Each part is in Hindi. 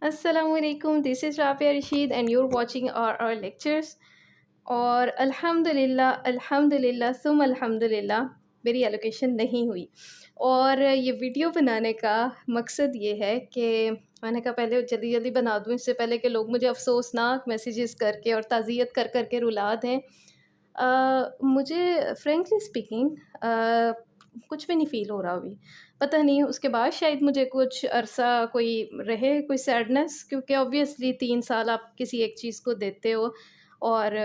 Assalamualaikum. This is Rabia Rashid and you're watching our lectures. और अल्हम्दुलिल्लाह सुम अल्हम्दुलिल्लाह मेरी एलोकेशन नहीं हुई। और ये वीडियो बनाने का मकसद ये है कि मैंने कहा पहले जल्दी जल्दी बना दूँ, इससे पहले कि लोग मुझे अफसोसनाक मैसेजेस करके और ताज़ियत कर कर के रुला दें। मुझे फ्रैंकली स्पीकिंग कुछ भी नहीं फ़ील हो रहा अभी। पता नहीं उसके बाद शायद मुझे कुछ अरसा कोई रहे कोई सैडनेस, क्योंकि ऑब्वियसली 3 साल आप किसी एक चीज़ को देते हो और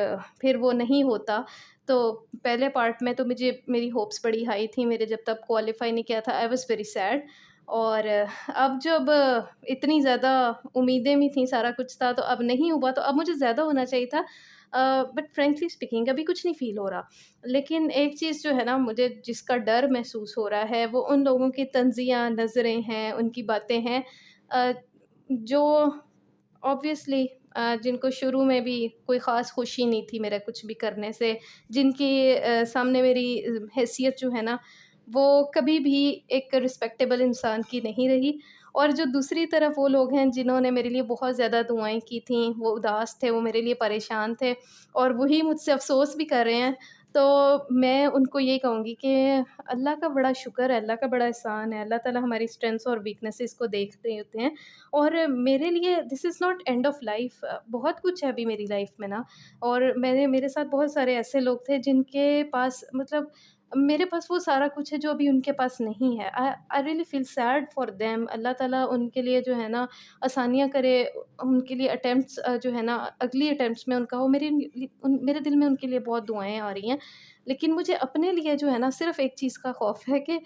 फिर वो नहीं होता। तो पहले पार्ट में तो मुझे मेरी होप्स बड़ी हाई थी, मेरे जब तक क्वालिफ़ाई नहीं किया था आई वाज़ वेरी सैड। और अब जब इतनी ज़्यादा उम्मीदें भी थी, सारा कुछ था, तो अब नहीं हुआ, तो अब मुझे ज़्यादा होना चाहिए था। बट फ्रैंकली स्पीकिंग अभी कुछ नहीं फ़ील हो रहा। लेकिन एक चीज़ जो है ना, मुझे जिसका डर महसूस हो रहा है वो उन लोगों की तंज़ियाँ, नज़रें हैं, उनकी बातें हैं जो ऑब्वियसली जिनको शुरू में भी कोई ख़ास खुशी नहीं थी मेरा कुछ भी करने से, जिनकी सामने मेरी हैसियत जो है ना, वो कभी भी एक रिस्पेक्टेबल इंसान की नहीं रही। और जो दूसरी तरफ वो लोग हैं जिन्होंने मेरे लिए बहुत ज़्यादा दुआएँ की थीं, वो उदास थे, वो मेरे लिए परेशान थे और वही मुझसे अफ़सोस भी कर रहे हैं। तो मैं उनको यही कहूँगी कि अल्लाह का बड़ा शुक्र है, अल्लाह का बड़ा एहसान है, अल्लाह ताला हमारी स्ट्रेंथ्स और वीकनेसेस को देखते होते हैं। और मेरे लिए this is not end of life. बहुत कुछ है अभी मेरी लाइफ़ में ना। और मेरे साथ बहुत सारे ऐसे लोग थे जिनके पास मतलब मेरे पास वो सारा कुछ है जो अभी उनके पास नहीं है। I really feel sad for them. अल्लाह ताला उनके लिए जो है ना आसानियाँ करे, उनके लिए अटेम्प्ट्स जो है ना अगली अटेम्प्ट्स में उनका हो। मेरे दिल में उनके लिए बहुत दुआएँ आ रही हैं। लेकिन मुझे अपने लिए जो है ना सिर्फ़ एक चीज़ का खौफ़ है कि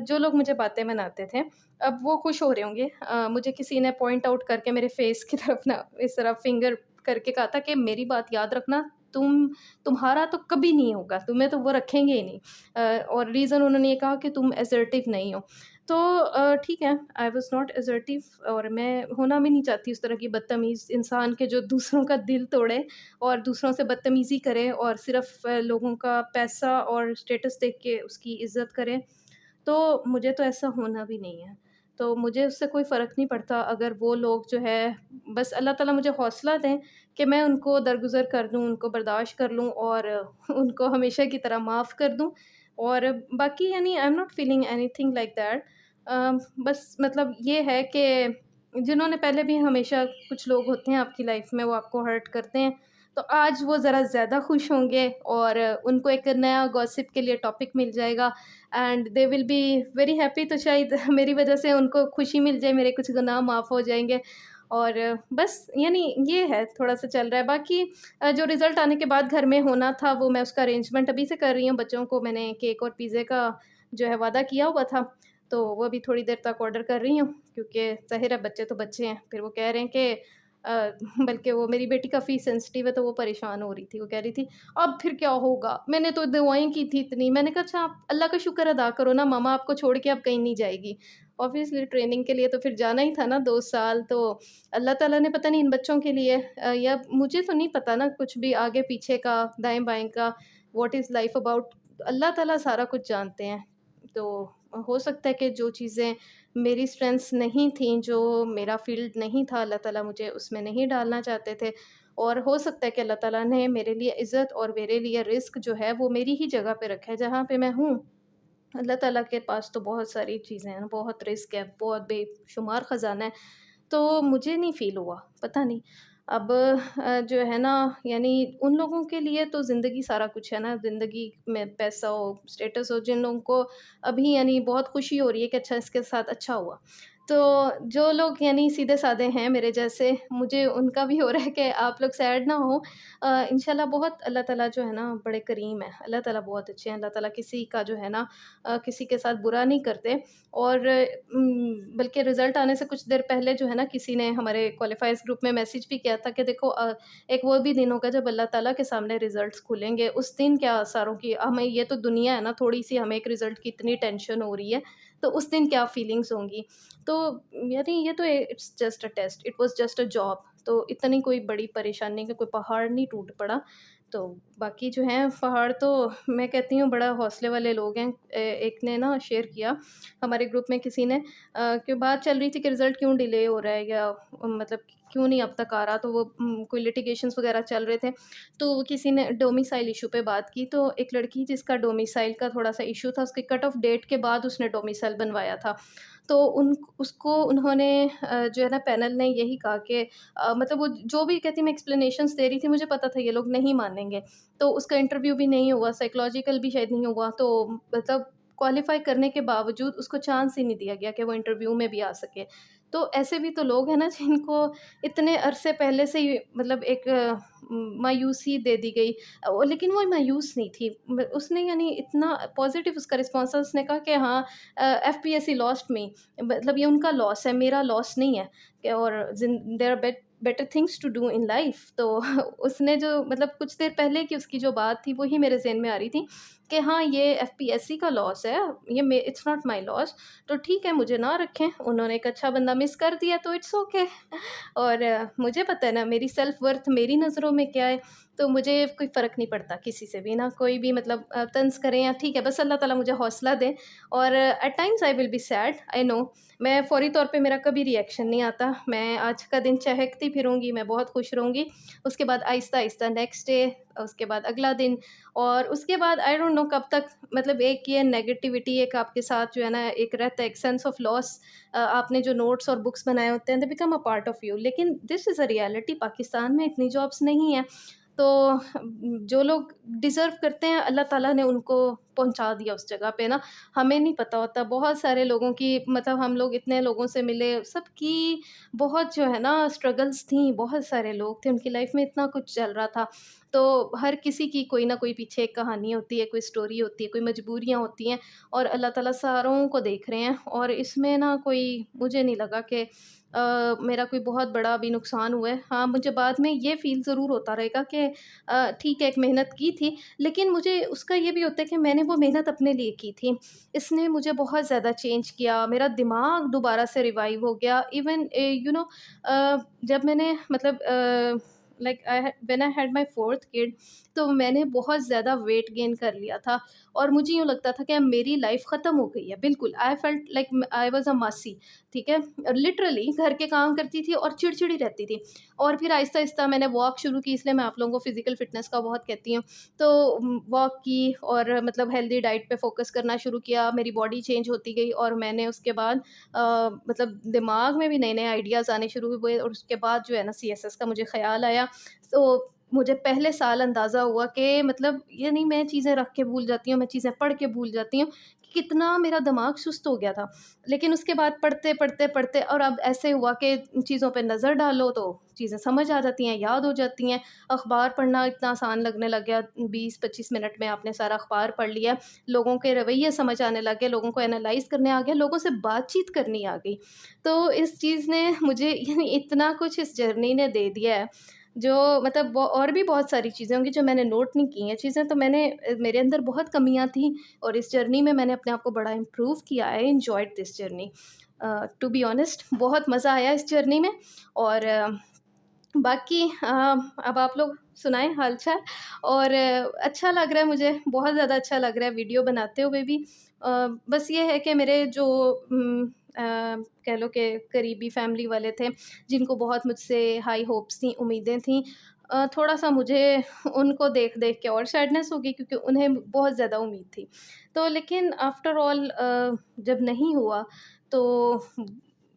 जो लोग मुझे बातें बनाते थे, अब वो खुश हो रहे होंगे। मुझे किसी ने पॉइंट आउट करके मेरे फेस की तरफ ना इस तरह फिंगर करके कहा था कि मेरी बात याद रखना, तुम्हारा तो कभी नहीं होगा, तुम्हें तो वो रखेंगे ही नहीं। और रीज़न उन्होंने ये कहा कि तुम असर्टिव नहीं हो। तो ठीक है, आई वाज़ नॉट असर्टिव और मैं होना भी नहीं चाहती उस तरह की बदतमीज़ इंसान के जो दूसरों का दिल तोड़े और दूसरों से बदतमीज़ी करे और सिर्फ़ लोगों का पैसा और स्टेटस देख के उसकी इज़्ज़त करे। तो मुझे तो ऐसा होना भी नहीं है। तो मुझे उससे कोई फ़र्क नहीं पड़ता अगर वो लोग जो है बस अल्लाह ताला मुझे हौसला दें कि मैं उनको दरगुज़र कर दूँ, उनको बर्दाश्त कर लूँ और उनको हमेशा की तरह माफ़ कर दूँ। और बाकी यानी I am not feeling anything like that. बस मतलब ये है कि जिन्होंने पहले भी हमेशा कुछ लोग होते हैं आपकी लाइफ़ में वो आपको हर्ट करते हैं, तो आज वो ज़रा ज़्यादा खुश होंगे और उनको एक नया गॉसिप के लिए टॉपिक मिल जाएगा and they will be very happy. तो शायद मेरी वजह से उनको खुशी मिल जाए, मेरे कुछ गुनाह माफ़ हो जाएँगे। और बस यानी ये है, थोड़ा-सा चल रहा है। बाकी जो रिज़ल्ट आने के बाद घर में होना था वो मैं उसका अरेंजमेंट अभी से कर रही हूँ। बच्चों को मैंने केक और पिज़्ज़े का जो है वादा किया हुआ था, तो वो अभी थोड़ी देर तक ऑर्डर कर रही हूँ, क्योंकि ज़ाहिर है बच्चे तो बच्चे हैं। फिर वो कह रहे हैं कि अ, बल्कि वो मेरी बेटी काफ़ी सेंसिटिव है, तो वो परेशान हो रही थी। वो कह रही थी, "अब फिर क्या होगा? मैंने तो दुआएँ की थी इतनी।" मैंने कहा, "अच्छा, आप अल्लाह का शुक्र अदा करो ना, मामा आपको छोड़ के अब कहीं नहीं जाएगी।" ऑब्वियसली ट्रेनिंग के लिए तो फिर जाना ही था ना 2 साल, तो अल्लाह ताला ने पता नहीं इन बच्चों के लिए या मुझे तो नहीं पता ना कुछ भी आगे-पीछे का, दाएँ-बाएँ का, व्हाट इज़ लाइफ़ अबाउट, अल्लाह ताला सारा कुछ जानते हैं। तो हो सकता है कि जो चीज़ें मेरी स्ट्रेंथ्स नहीं थी, जो मेरा फ़ील्ड नहीं था, अल्लाह ताला मुझे उसमें नहीं डालना चाहते थे। और हो सकता है कि अल्लाह ताला ने मेरे लिए इज़्ज़त और मेरे लिए रिस्क जो है वो मेरी ही जगह पे रखा है जहाँ पे मैं हूँ। अल्लाह ताला के पास तो बहुत सारी चीज़ें हैं, बहुत रिस्क है, बहुत बेशुमार ख़ज़ाना है। तो मुझे नहीं फ़ील हुआ, पता नहीं। अब जो है ना यानी उन लोगों के लिए तो ज़िंदगी सारा कुछ है ना, ज़िंदगी में पैसा हो, स्टेटस हो, जिन लोगों को अभी यानी बहुत खुशी हो रही है कि अच्छा इसके साथ अच्छा हुआ। तो जो लोग यानी सीधे-साधे हैं मेरे जैसे, मुझे उनका भी हो रहा है कि आप लोग सैड ना हो। इंशाल्लाह बहुत अल्लाह ताला जो है ना बड़े करीम है, अल्लाह ताला बहुत अच्छे हैं, अल्लाह ताला किसी का जो है ना किसी के साथ बुरा नहीं करते। और बल्कि रिज़ल्ट आने से कुछ देर पहले जो है ना किसी ने हमारे क्वालिफ़ायर्स ग्रुप में मैसेज भी किया था कि देखो एक वो भी दिन होगा जब अल्लाह ताला के सामने रिज़ल्ट्स खुलेंगे, उस दिन क्या सारों की हमें ये तो दुनिया है ना, थोड़ी-सी हमें एक रिज़ल्ट की इतनी टेंशन हो रही है, तो उस दिन क्या फीलिंग्स होंगी। तो यानी ये तो it's just a test, it was just a job, तो इतनी कोई बड़ी परेशानी का कोई पहाड़ नहीं टूट पड़ा। तो बाकी जो हैं पहाड़ तो मैं कहती हूँ बड़ा हौसले वाले लोग हैं। एक ने ना शेयर किया हमारे ग्रुप में किसी ने कि बात चल रही थी कि रिज़ल्ट क्यों डिले हो रहा है या मतलब क्यों नहीं अब तक आ रहा, तो वो कोई लिटिगेशंस वगैरह चल रहे थे। तो वो किसी ने डोमिसाइल इश्यू पे बात की, तो एक लड़की जिसका डोमिसाइल का थोड़ा-सा इश्यू था, उसके कट ऑफ डेट के बाद उसने डोमिसाइल बनवाया था। तो उन उसको उन्होंने जो है ना पैनल ने यही कहा कि मतलब वो जो भी कहती मैं एक्सप्लेनेशंस दे रही थी, मुझे पता था ये लोग नहीं मानेंगे। तो उसका इंटरव्यू भी नहीं हुआ, साइकोलॉजिकल भी शायद नहीं हुआ, तो मतलब क्वालीफ़ाई करने के बावजूद उसको चांस ही नहीं दिया गया कि वो इंटरव्यू में भी आ सके। तो ऐसे भी तो लोग हैं ना जिनको इतने अरसे पहले से ही मतलब एक मायूसी दे दी गई। लेकिन वो मायूस नहीं थी। उसने यानी इतना पॉज़िटिव उसका रिस्पॉन्स था, उसने कहा कि हाँ एफपीएससी लॉस्ट मी, मतलब ये उनका लॉस है, मेरा लॉस नहीं है। और there are better things to do in life. तो उसने जो मतलब कुछ देर पहले की उसकी जो बात थी वही मेरे ज़हन में आ रही थी कि हाँ ये एफपीएससी का लॉस है, ये इट्स नॉट माय लॉस। तो ठीक है, मुझे ना रखें, उन्होंने एक अच्छा बंदा मिस कर दिया तो इट्स ओके। और मुझे पता है ना मेरी सेल्फ वर्थ मेरी नज़रों में क्या है, तो मुझे कोई फ़र्क नहीं पड़ता किसी से भी ना, कोई भी मतलब तंज़ करें या ठीक है, बस अल्लाह ताला मुझे हौसला दे। और at times I will be sad, I know. मैं फ़ौरी तौर पे मेरा कभी रिएक्शन नहीं आता, मैं आज का दिन चहकती फिरूँगी, मैं बहुत खुश रहूँगी, उसके बाद आहिस्ता-आहिस्ता नेक्स्ट डे, उसके बाद अगला दिन, और उसके बाद आई डोंट नो कब तक मतलब एक ये नेगेटिविटी एक आपके साथ जो है ना एक रहता है, एक सेंस ऑफ लॉस। आपने जो नोट्स और बुक्स बनाए होते हैं they become a part of you, लेकिन this is a reality, Pakistan में इतनी जॉब्स नहीं हैं। तो जो लोग डिज़र्व करते हैं अल्लाह ताला ने उनको पहुँचा दिया उस जगह पे ना, हमें नहीं पता होता। बहुत सारे लोगों की मतलब हम लोग इतने लोगों से मिले, सबकी बहुत जो है ना स्ट्रगल्स थी, बहुत सारे लोग थे, उनकी लाइफ़ में इतना कुछ चल रहा था। तो हर किसी की कोई ना कोई पीछे एक कहानी होती है, कोई स्टोरी होती है, कोई मजबूरियाँ होती हैं, और अल्लाह ताला सारों को देख रहे हैं। और इसमें ना कोई मुझे नहीं लगा कि मेरा कोई बहुत बड़ा अभी नुकसान हुआ है। हाँ, मुझे बाद में ये फ़ील ज़रूर होता रहेगा कि ठीक है एक मेहनत की थी, लेकिन मुझे उसका ये भी होता है कि मैंने वो मेहनत अपने लिए की थी। इसने मुझे बहुत ज़्यादा चेंज किया, मेरा दिमाग दोबारा से रिवाइव हो गया। इवन यू नो जब मैंने मतलब like when I had my 4th kid, तो मैंने बहुत ज़्यादा वेट गेन कर लिया था, और मुझे यूँ लगता था कि अब मेरी लाइफ़ ख़त्म हो गई है। बिल्कुल, I felt like I was a मासी, ठीक है? लिटरली घर के काम करती थी और चिड़चिड़ी रहती थी। और फिर आहिस्ता-आहिस्ता मैंने वॉक शुरू की, इसलिए मैं आप लोगों को फ़िज़िकल फ़िटनेस का बहुत कहती हूँ। तो वॉक की और मतलब हेल्दी डाइट पे फ़ोकस करना शुरू किया, मेरी बॉडी चेंज होती गई, और मैंने उसके बाद मतलब दिमाग में भी नए-नए आइडियाज़ आने शुरू हुए, और उसके बाद जो है ना सीएसएस का मुझे ख़्याल आया। तो मुझे पहले साल अंदाज़ा हुआ कि मतलब यानी मैं चीज़ें रख के भूल जाती हूँ, मैं चीज़ें पढ़ के भूल जाती हूँ, कि कितना मेरा दिमाग सुस्त हो गया था। लेकिन उसके बाद पढ़ते, पढ़ते, पढ़ते और अब ऐसे हुआ कि चीज़ों पे नज़र डालो तो चीज़ें समझ आ जाती हैं, याद हो जाती हैं। अखबार पढ़ना इतना आसान लगने लग गया, 20-25 मिनट में आपने सारा अखबार पढ़ लिया। लोगों के रवैये समझ आने लग गए, लोगों को एनालाइज़ करने आ गया, लोगों से बातचीत करनी आ गई। तो इस चीज़ ने मुझे यानी इतना कुछ इस जर्नी ने दे दिया है, जो मतलब और भी बहुत सारी चीज़ें होंगी जो मैंने नोट नहीं की हैं चीज़ें, तो मैंने मेरे अंदर बहुत कमियाँ थी, और इस जर्नी में मैंने अपने आप को बड़ा इम्प्रूव किया। I enjoyed this journey, to be honest बहुत मज़ा आया इस जर्नी में। और बाकी अब आप लोग सुनाएँ हाल-चाल। और अच्छा लग रहा है मुझे, बहुत ज़्यादा अच्छा लग रहा है वीडियो बनाते हुए भी। बस ये है कि मेरे जो कह लो कि करीबी फैमिली वाले थे, जिनको बहुत मुझसे हाई होप्स थी, उम्मीदें थीं, थोड़ा-सा मुझे उनको देख-देख के और सैडनेस होगी, क्योंकि उन्हें बहुत ज़्यादा उम्मीद थी। तो लेकिन आफ्टर ऑल जब नहीं हुआ, तो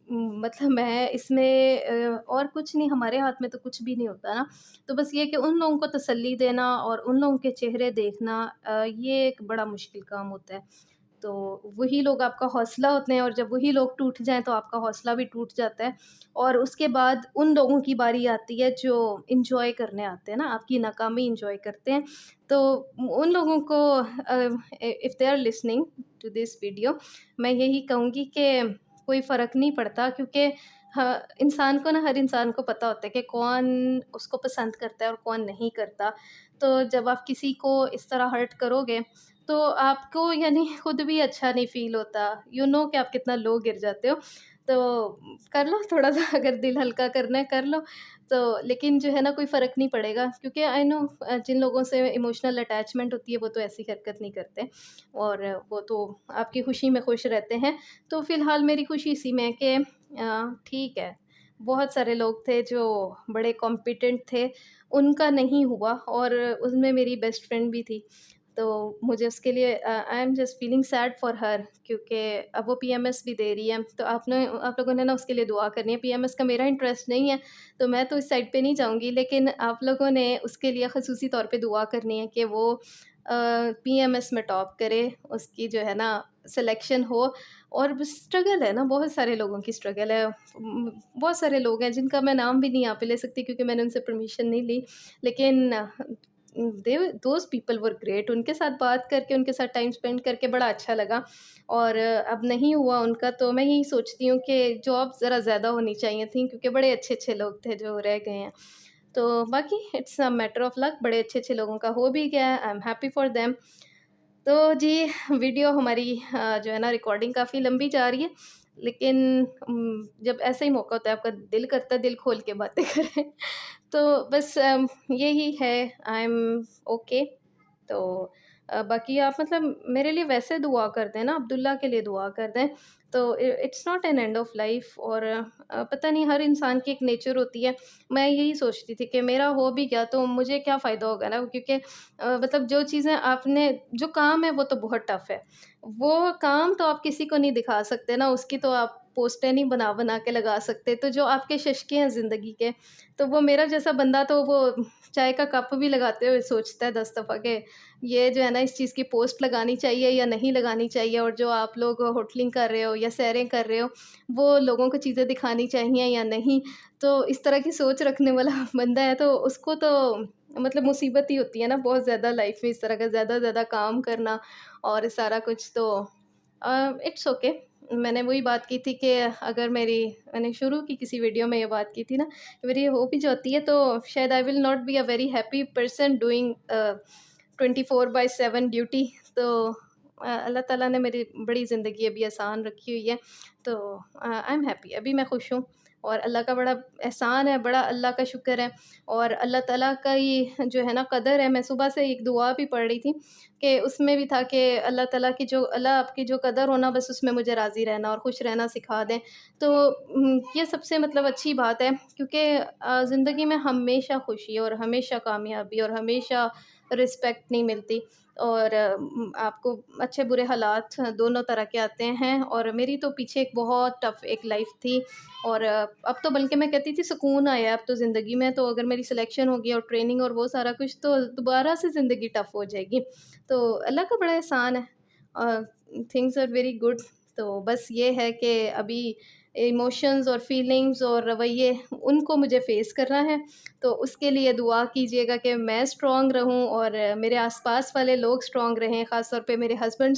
मतलब मैं इसमें और कुछ नहीं, हमारे हाथ में तो कुछ भी नहीं होता ना। तो बस ये कि उन लोगों को तसल्ली देना और उन लोगों के चेहरे देखना, ये एक बड़ा मुश्किल काम होता है। तो वही लोग आपका हौसला होते हैं, और जब वही लोग टूट जाएँ तो आपका हौसला भी टूट जाता है। और उसके बाद उन लोगों की बारी आती है जो एन्जॉय करने आते हैं ना, आपकी नाकामी एन्जॉय करते हैं। तो उन लोगों को if they are listening to this video, मैं यही कहूँगी कि कोई फ़र्क नहीं पड़ता, क्योंकि इंसान को ना, हर इंसान को पता होता है कि कौन उसको पसंद करता है और कौन नहीं करता। तो जब आप किसी को इस तरह हर्ट करोगे, तो आपको यानी खुद भी अच्छा नहीं फ़ील होता। यू नो कि आप कितना लो गिर जाते हो। तो कर लो थोड़ा-सा अगर दिल हल्का करना है कर लो। तो लेकिन जो है ना कोई फ़र्क नहीं पड़ेगा क्योंकि आई नो जिन लोगों से इमोशनल अटैचमेंट होती है वो तो ऐसी हरकत नहीं करते और वो तो आपकी खुशी में खुश रहते हैं। तो फ़िलहाल मेरी खुशी इसी में है कि ठीक है, बहुत सारे लोग थे जो बड़े कॉम्पिटेंट थे, उनका नहीं हुआ और उसमें मेरी बेस्ट फ्रेंड भी थी। तो मुझे उसके लिए I am just feeling sad for her क्योंकि अब वो पीएमएस भी दे रही है। तो आप लोगों ने ना उसके लिए दुआ करनी है। पीएमएस का मेरा इंटरेस्ट नहीं है, तो मैं तो इस साइड पे नहीं जाऊँगी, लेकिन आप लोगों ने उसके लिए ख़ुसूसी तौर पे दुआ करनी है कि वो पीएमएस में टॉप करे, उसकी जो है ना सिलेक्शन हो। और बस स्ट्रगल है ना, बहुत सारे लोगों की स्ट्रगल है। बहुत सारे लोग हैं जिनका मैं नाम भी नहीं यहाँ पे ले सकती क्योंकि मैंने उनसे परमिशन नहीं ली। लेकिन दे दोज़ पीपल वर ग्रेट, उनके साथ बात करके, उनके साथ टाइम स्पेंड करके बड़ा अच्छा लगा। और अब नहीं हुआ उनका, तो मैं यही सोचती हूँ कि जॉब ज़रा ज़्यादा होनी चाहिए थी क्योंकि बड़े अच्छे-अच्छे लोग थे जो रह गए हैं। तो बाकी it's a matter of luck, बड़े अच्छे-अच्छे लोगों का हो भी गया है, I am happy for them. तो जी, वीडियो हमारी जो है ना रिकॉर्डिंग काफ़ी लंबी जा रही है, लेकिन जब ऐसा ही मौका होता है आपका दिल करता है दिल खोल के बातें करें। तो बस यही है, आई एम ओके। तो बाकी आप मतलब मेरे लिए वैसे दुआ कर दें ना, अब्दुल्ला के लिए दुआ कर दें, तो it's not an end of life. और पता नहीं हर इंसान की एक नेचर होती है। मैं यही सोचती थी कि मेरा हो भी गया तो मुझे क्या फ़ायदा होगा ना, क्योंकि मतलब जो चीज़ें आपने जो काम है वो तो बहुत टफ़ है। वो काम तो आप किसी को नहीं दिखा सकते ना, उसकी तो आप पोस्टें नहीं बना-बना के लगा सकते। तो जो आपके शशके हैं ज़िंदगी के, तो वो मेरा जैसा बंदा तो वो चाय का कप भी लगाते हुए सोचता है 10 दफ़ा कि ये जो है ना इस चीज़ की पोस्ट लगानी चाहिए या नहीं लगानी चाहिए। और जो आप लोग होटलिंग कर रहे हो या सैरें कर रहे हो, वो लोगों को चीज़ें दिखानी चाहिए या नहीं। तो इस तरह की सोच रखने वाला बंदा है तो उसको तो मतलब मुसीबत ही होती है ना बहुत ज़्यादा लाइफ में, इस तरह का ज़्यादा काम करना और सारा कुछ। तो इट्स ओके। मैंने वही बात की थी कि अगर मैंने शुरू की किसी वीडियो में ये बात की थी ना कि मेरी हॉबी जो होती है तो शायद I will not be a very happy person doing 24/7 duty. तो अल्लाह ताला ने मेरी बड़ी ज़िंदगी अभी आसान रखी हुई है। तो आई एम हैप्पी, अभी मैं खुश हूँ और अल्लाह का बड़ा एहसान है, बड़ा अल्लाह का शुक्र है। और अल्लाह ताला का ही जो है ना कदर है। मैं सुबह से एक दुआ भी पढ़ रही थी कि उसमें भी था कि अल्लाह ताला की जो अल्लाह आपकी जो कदर हो ना, बस उसमें मुझे राज़ी रहना और खुश रहना सिखा दें। तो ये सबसे मतलब अच्छी बात है क्योंकि ज़िंदगी में हमेशा खुशी और हमेशा कामयाबी और हमेशा रिस्पेक्ट नहीं मिलती। और आपको अच्छे बुरे हालात दोनों तरह के आते हैं। और मेरी तो पीछे एक बहुत टफ़ एक लाइफ़ थी और अब तो बल्कि मैं कहती थी सुकून आया है अब तो ज़िंदगी में। तो अगर मेरी सिलेक्शन होगी और ट्रेनिंग और वो सारा कुछ, तो दोबारा से ज़िंदगी टफ़ हो जाएगी। तो अल्लाह का बड़ा एहसान है। Things are very good. तो बस ये है कि अभी इमोशंस और फीलिंग्स और रवैये उनको मुझे फ़ेस करना है। तो उसके लिए दुआ कीजिएगा कि मैं स्ट्रॉन्ग रहूँ और मेरे आस-पास वाले लोग स्ट्रॉन्ग रहें, ख़ास तौर पे मेरे हस्बैंड